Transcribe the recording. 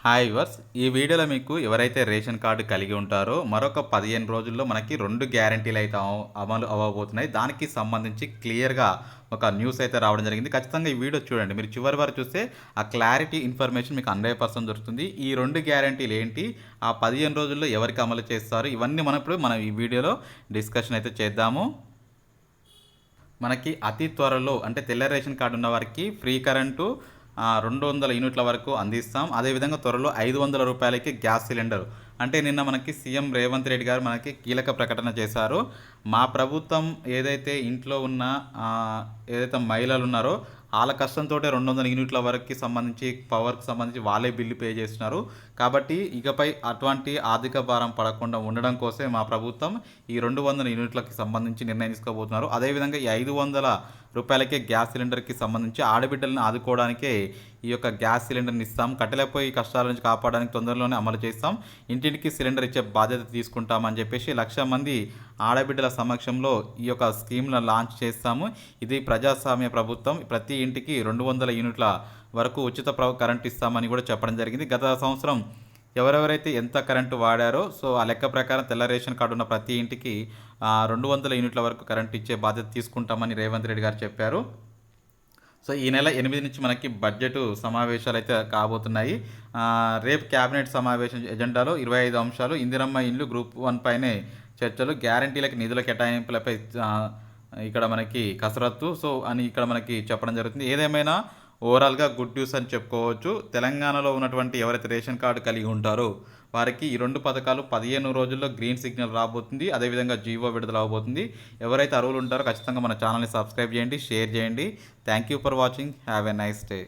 Hi verse ఈ వీడియోలో మీకు ఎవరైతే రేషన్ కార్డు కలిగి ఉంటారో మరొక 15 రోజుల్లో మనకి 2 గ్యారంటీలు అయితే అమలు అవ్వబోతున్నాయి. దానికి సంబంధించి క్లియర్‌గా ఒక న్యూస్ అయితే రావడం జరిగింది. ఖచ్చితంగా ఈ వీడియో చూడండి. మీరు చివరి వరకు చూస్తే ఆ క్లారిటీ ఇన్ఫర్మేషన్ మీకు 100% దొరుకుతుంది. ఈ 2 గ్యారంటీలు ఏంటి? ఆ 15 రోజుల్లో ఎవరికి అమలు చేస్తారు? ఇవన్నీ మనం ఈ వీడియోలో డిస్కషన్ అయితే చేద్దాము. మనకి అతి త్వరలో అంటే తెల్ల రేషన్ కార్డు ఉన్న వారికి ఫ్రీ కరెంటు 200 యూనిట్ల వరకు అందిస్తాం. అదేవిధంగా త్వరలో రూ. 500కి గ్యాస్ సిలిండర్ అంటే నిన్న మనకి సీఎం రేవంత్ రెడ్డి గారు మనకి కీలక ప్రకటన చేశారు. మా ప్రభుత్వం ఏదైతే ఇంట్లో ఉన్న ఏదైతే మహిళలు ఉన్నారో వాళ్ళ కష్టంతోటే 200 యూనిట్ల వరకు సంబంధించి పవర్కి సంబంధించి వాళ్ళే బిల్లు పే చేస్తున్నారు. కాబట్టి ఇకపై అటువంటి ఆర్థిక భారం పడకుండా ఉండడం కోసమే మా ప్రభుత్వం ఈ 200 యూనిట్లకి సంబంధించి నిర్ణయం తీసుకోబోతున్నారు. అదేవిధంగా ఈ రూ. 500కే గ్యాస్ సిలిండర్కి సంబంధించి ఆడబిడ్డలను ఆదుకోవడానికే ఈ యొక్క గ్యాస్ సిలిండర్ని ఇస్తాం. కట్టెలపై కష్టాల నుంచి కాపాడడానికి తొందరలోనే అమలు చేస్తాం. ఇంటింటికి సిలిండర్ ఇచ్చే బాధ్యత తీసుకుంటామని చెప్పేసి 1,00,000 మంది ఆడబిడ్డల సమక్షంలో ఈ యొక్క స్కీమ్ను లాంచ్ చేస్తాము. ఇది ప్రజాస్వామ్య ప్రభుత్వం. ప్రతి ఇంటికి 200 యూనిట్ల వరకు ఉచిత కరెంట్ ఇస్తామని కూడా చెప్పడం జరిగింది. గత సంవత్సరం ఎవరెవరైతే ఎంత కరెంటు వాడారో ఆ లెక్క ప్రకారం తెల్ల రేషన్ కార్డు ఉన్న ప్రతి ఇంటికి 200 యూనిట్ల వరకు కరెంట్ ఇచ్చే బాధ్యత తీసుకుంటామని రేవంత్ రెడ్డి గారు చెప్పారు. ఈ నెల 8 నుంచి మనకి బడ్జెట్ సమావేశాలు అయితే కాబోతున్నాయి. రేపు క్యాబినెట్ సమావేశం ఎజెండాలో 25 అంశాలు, ఇందిరమ్మ ఇండ్లు గ్రూప్ 1 పైనే చర్చలు, గ్యారంటీలకు నిధుల కేటాయింపులపై ఇక్కడ మనకి కసరత్తు అని ఇక్కడ మనకి చెప్పడం జరుగుతుంది. ఏదేమైనా ఓవరాల్గా గుడ్ న్యూస్ అని చెప్పుకోవచ్చు. తెలంగాణలో ఉన్నటువంటి ఎవరైతే రేషన్ కార్డు కలిగి ఉంటారో వారికి ఈ 2 పథకాలు 15 రోజుల్లో గ్రీన్ సిగ్నల్ రాబోతుంది. అదేవిధంగా జీవో విడుదల అవబోతుంది. ఎవరైతే అర్హులు ఉంటారో ఖచ్చితంగా మన ఛానల్ని సబ్స్క్రైబ్ చేయండి, షేర్ చేయండి. Thank you for watching. Have a nice day.